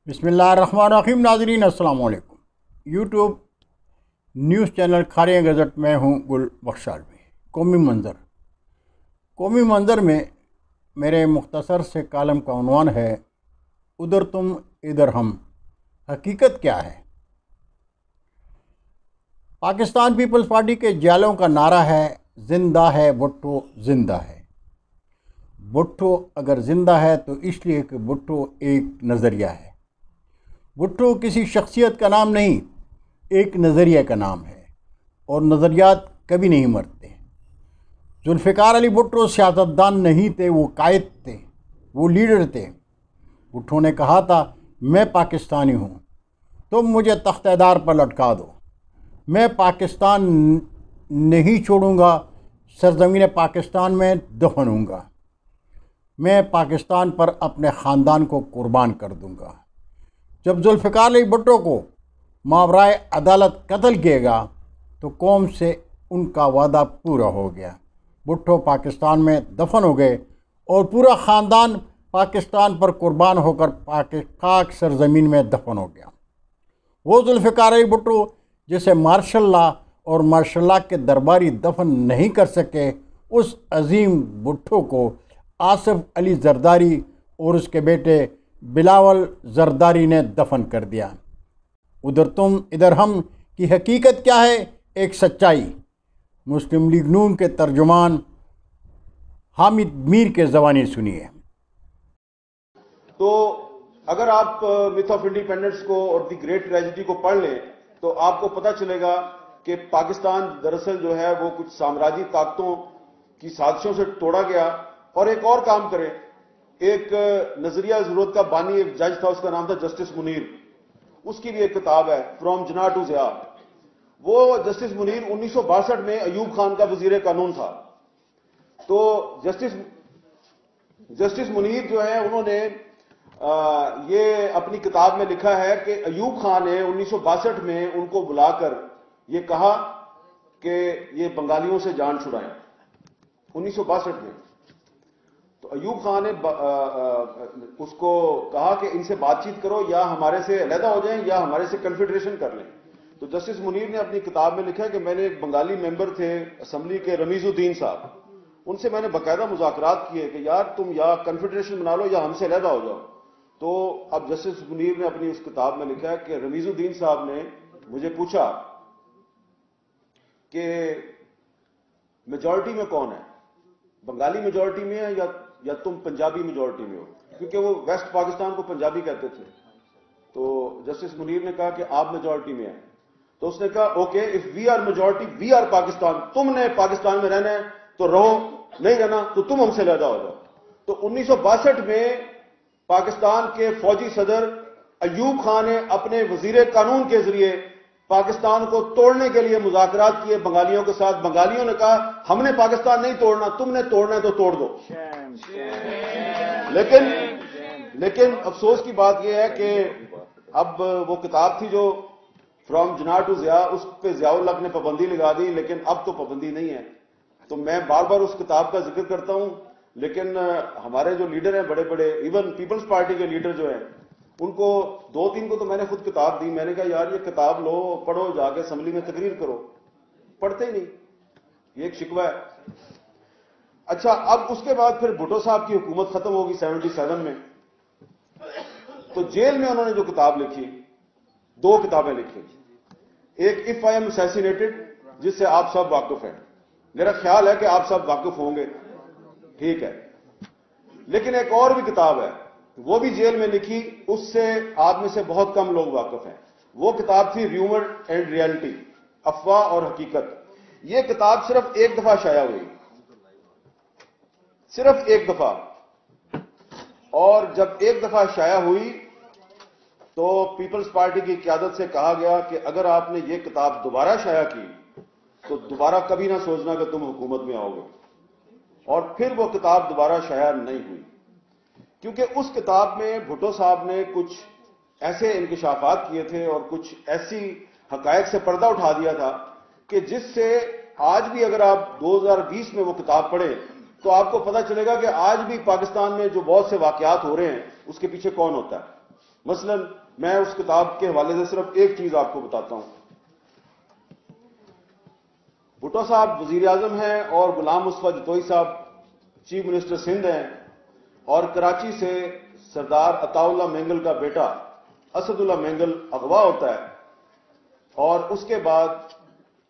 बिस्मिल्लाहिर्रहमानिर्रहीम। नाज़रीन अस्सलाम वालेकुम। YouTube news channel Kharian gazette में हूँ गुल बख्शालवी। कौमी मंज़र में मेरे मुख्तसर से कालम का उन्वान है, उधर तुम इधर हम, हकीकत क्या है। पाकिस्तान पीपल्स पार्टी के जालों का नारा है, ज़िंदा है भुट्टो ज़िंदा है। भुट्टो अगर ज़िंदा है तो इसलिए कि भुट्टो एक नज़रिया है। भुट्टो किसी शख्सियत का नाम नहीं, एक नज़रिया का नाम है, और नज़रियात कभी नहीं मरते। जुल्फ़िकार अली भुट्टो सियासतदान नहीं थे, वो कायद थे, वो लीडर थे। भुट्टो ने कहा था, मैं पाकिस्तानी हूँ, तुम मुझे तख्तेदार पर लटका दो, मैं पाकिस्तान नहीं छोड़ूंगा, सरज़मीन पाकिस्तान में दफन हूँगा, मैं पाकिस्तान पर अपने ख़ानदान को कुर्बान कर दूँगा। जब जुल्फ़िकार अली भुट्टो को मावराए अदालत कत्ल किएगा तो कौम से उनका वादा पूरा हो गया। भुट्टो पाकिस्तान में दफन हो गए और पूरा ख़ानदान पाकिस्तान पर कुर्बान होकर पाक सरज़मीन में दफन हो गया। वो जुल्फ़िकार अली भुट्टो जिसे मार्शल लॉ और मार्शल लॉ के दरबारी दफन नहीं कर सके, उस अजीम भुट्टो को आसिफ अली जरदारी और उसके बेटे बिलावल जरदारी ने दफन कर दिया। उधर तुम इधर हम की हकीकत क्या है, एक सच्चाई। मुस्लिम लीग नून के तर्जुमान हामिद मीर के ज़बानी सुनिए। तो अगर आप मिथ ऑफ इंडिपेंडेंस को और द ग्रेट ट्रेजेडी को पढ़ लें तो आपको पता चलेगा कि पाकिस्तान दरअसल जो है वो कुछ साम्राज्यी ताकतों की साजिशों से तोड़ा गया। और एक और काम करें, एक नजरिया जरूरत का बानी एक जज था, उसका नाम था जस्टिस मुनीर। उसकी भी एक किताब है, फ्रॉम जिना टू ज़िया। वो जस्टिस मुनीर 1962 में अयूब खान का वजीर कानून था। तो जस्टिस मुनीर जो है उन्होंने ये अपनी किताब में लिखा है कि अयूब खान ने 1962 में उनको बुलाकर ये कहा कि ये बंगालियों से जान छुड़ाएं, 1962 में। तो अयूब खान ने उसको कहा कि इनसे बातचीत करो, या हमारे से अलहदा हो जाएं या हमारे से कन्फेडरेशन कर लें। तो जस्टिस मुनीर ने अपनी किताब में लिखा कि मैंने एक बंगाली मेंबर थे असम्बली के रमीजुद्दीन साहब, उनसे मैंने बाकायदा मुज़ाकरात किए कि यार तुम या कन्फेडरेशन बना लो या हमसे अलहदा हो जाओ। तो अब जस्टिस मुनीर ने अपनी उस किताब में लिखा है कि रमीजुद्दीन साहब ने मुझे पूछा कि मेजॉरिटी में कौन है, बंगाली मेजॉरिटी में है या तुम पंजाबी मेजॉरिटी में हो, क्योंकि वो वेस्ट पाकिस्तान को पंजाबी कहते थे। तो जस्टिस मुनीर ने कहा कि आप मेजॉरिटी में हैं। तो उसने कहा okay, if we are majority we are Pakistan, तुमने पाकिस्तान में रहना है तो रहो, नहीं रहना तो तुम हमसे अलहदा हो जाओ। तो 1962 में पाकिस्तान के फौजी सदर अयूब खान ने अपने वजीर कानून के जरिए पाकिस्तान को तोड़ने के लिए मुज़ाकरात किए बंगालियों के साथ। बंगालियों ने कहा हमने पाकिस्तान नहीं तोड़ना, तुमने तोड़ना है तो तोड़ दो। लेकिन अफसोस की बात यह है कि अब वो किताब थी जो फ्रॉम जिना टू ज़िया, उस पर ज़ियाउल हक ने पाबंदी लगा दी, लेकिन अब तो पाबंदी नहीं है। तो मैं बार बार उस किताब का जिक्र करता हूं, लेकिन हमारे जो लीडर हैं बड़े बड़े, इवन पीपल्स पार्टी के लीडर जो हैं, उनको 2-3 को तो मैंने खुद किताब दी। मैंने कहा यार ये किताब लो, पढ़ो, जाके असेंबली में तकरीर करो, पढ़ते ही नहीं, ये एक शिकवा है। अच्छा, अब उसके बाद फिर भुट्टो साहब की हुकूमत खत्म होगी 77 में। तो जेल में उन्होंने जो किताब लिखी, 2 किताबें लिखी। एक इफ आई एम असैसिनेटेड, जिससे आप सब वाकिफ हैं, मेरा ख्याल है कि आप सब वाकिफ होंगे, ठीक है। लेकिन एक और भी किताब है, वो भी जेल में लिखी, उससे आप में से बहुत कम लोग वाकिफ हैं। वो किताब थी र्यूमर एंड रियलिटी, अफवाह और हकीकत। ये किताब सिर्फ एक दफा शाया हुई, सिर्फ एक दफा। और जब एक दफा शाया हुई तो पीपल्स पार्टी की क़यादत से कहा गया कि अगर आपने ये किताब दोबारा शाया की तो दोबारा कभी ना सोचना कि तुम हुकूमत में आओगे। और फिर वो किताब दोबारा शाया नहीं हुई, क्योंकि उस किताब में भुट्टो साहब ने कुछ ऐसे इंकशाफात किए थे और कुछ ऐसी हकायक से पर्दा उठा दिया था कि जिससे आज भी अगर आप 2020 में वो किताब पढ़ें तो आपको पता चलेगा कि आज भी पाकिस्तान में जो बहुत से वाकयात हो रहे हैं उसके पीछे कौन होता है। مثلا میں اس کتاب کے حوالے سے صرف ایک چیز آپ کو بتاتا ہوں. بھٹو صاحب وزیر اعظم ہیں اور غلام مصطفیٰ جتوئی صاحب چیف منسٹر سندھ ہیں, اور کراچی سے سردار عطا اللہ مینگل کا بیٹا اسد اللہ مینگل اغوا ہوتا ہے, اور اس کے بعد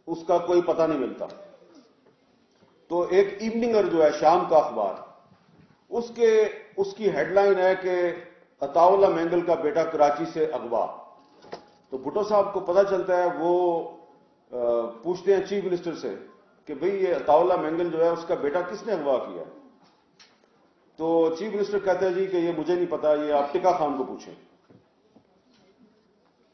اس کا کوئی پتہ نہیں ملتا. تو ایک ایوننگر جو ہے شام کا اخبار, اس کی ہیڈ لائن ہے کہ عطا اللہ مینگل کا بیٹا کراچی سے اغوا. تو بھٹو صاحب کو پتہ چلتا ہے, وہ پوچھتے ہیں چیف منسٹر سے کہ بھئی یہ عطا اللہ مینگل جو ہے اس کا بیٹا کس نے اغوا کیا. تو چیف منسٹر کہتے ہیں جی کہ یہ مجھے نہیں پتا, یہ آپ ٹکا خان کو پوچھیں.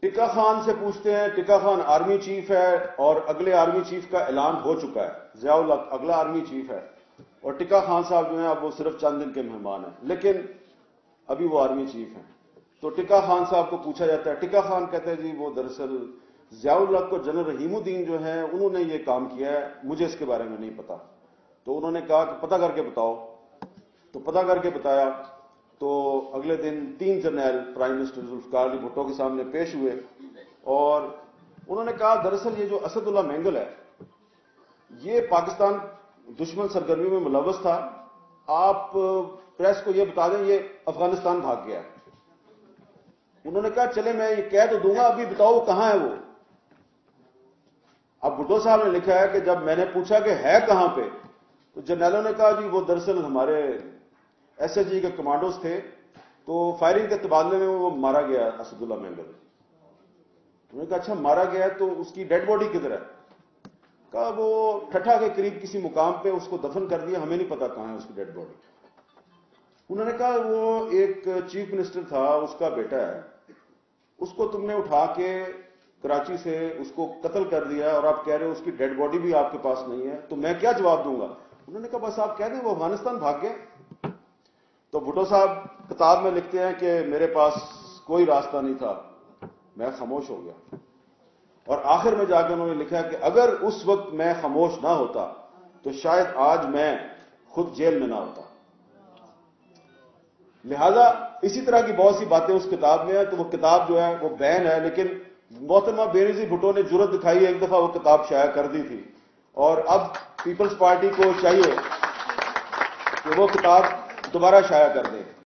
ٹکا خان سے پوچھتے ہیں, ٹکا خان آرمی چیف ہے اور اگلے آرمی چیف کا اعلان ہو چکا ہے, ضیاء الحق اگلا آرمی چیف ہے, اور ٹکا خان صاحب جو ہیں اب وہ صرف چند دن کے مہمان ہیں, لیکن ابھی وہ آرمی چیف ہیں. تو ٹکا خان صاحب کو پوچھا جاتا ہے, ٹکا خان کہتے ہیں جی وہ دراصل ضیاء الحق کو جنرل رحیم الدین جو ہیں انہوں نے یہ کام کیا ہے, مجھے اس کے بارے میں نہیں پتا. تو انہوں نے کہا کہ پتہ کر کے بتاؤ. تو پتہ کر کے بتایا. تو اگلے دن 3 جرنیل پرائم منسٹر ذوالفقار علی بھٹو کے سامنے پیش ہوئے, اور انہوں نے کہا دراصل یہ جو اسد اللہ مینگل ہے یہ پاکستان دشمن سرگرمی میں ملوث تھا, آپ پریس کو یہ بتا دیں یہ افغانستان بھاگ گیا. انہوں نے کہا چلے میں یہ کہہ تو دوں گا, ابھی بتاؤ وہ کہاں ہے وہ. اب بھٹو صاحب نے لکھا ہے کہ جب میں نے پوچھا کہ ہے کہاں پہ, تو جرنیلوں نے کہا جی وہ دراصل ہمارے ایس ایس جی کے کمانڈوز تھے, تو فائرنگ کے تبادلے میں وہ مارا گیا اسد اللہ مینگل. انہوں نے کہا اچھا مارا گیا تو اس کی ڈیڈ باڈی کدھر ہے. کہا وہ ٹھٹھا کے قریب کسی مقام پہ اس کو دفن کر دیا, ہمیں نہیں پتا کہاں ہے اس کی ڈیڈ باڈی. انہوں نے کہا وہ ایک چیف منسٹر تھا, اس کا بیٹا ہے, اس کو تم نے اٹھا کے کراچی سے اس کو قتل کر دیا, اور آپ کہہ رہے ہو اس کی ڈیڈ باڈی بھی آپ کے پاس نہیں ہے, تو میں کیا جواب دوں گا. انہوں نے کہا بس آپ کہہ دیں وہ افغانستان بھاگ گیا. تو بھٹو صاحب کتاب میں لکھتے ہیں کہ میرے پاس کوئی راستہ نہیں تھا, میں خاموش ہو گیا. اور آخر میں جا کے انہوں نے لکھا کہ اگر اس وقت میں خاموش نہ ہوتا تو شاید آج میں خود جیل میں نہ ہوتا. لہذا اسی طرح کی بہت سی باتیں اس کتاب میں ہیں. تو وہ کتاب جو ہے وہ بین ہے, لیکن محترمہ بینظیر بھٹو نے جرأت دکھائی, ایک دفعہ وہ کتاب شائع کر دی تھی, اور اب پیپلز پارٹی کو چاہیے کہ وہ کتاب دوبارہ شائع کر دیں.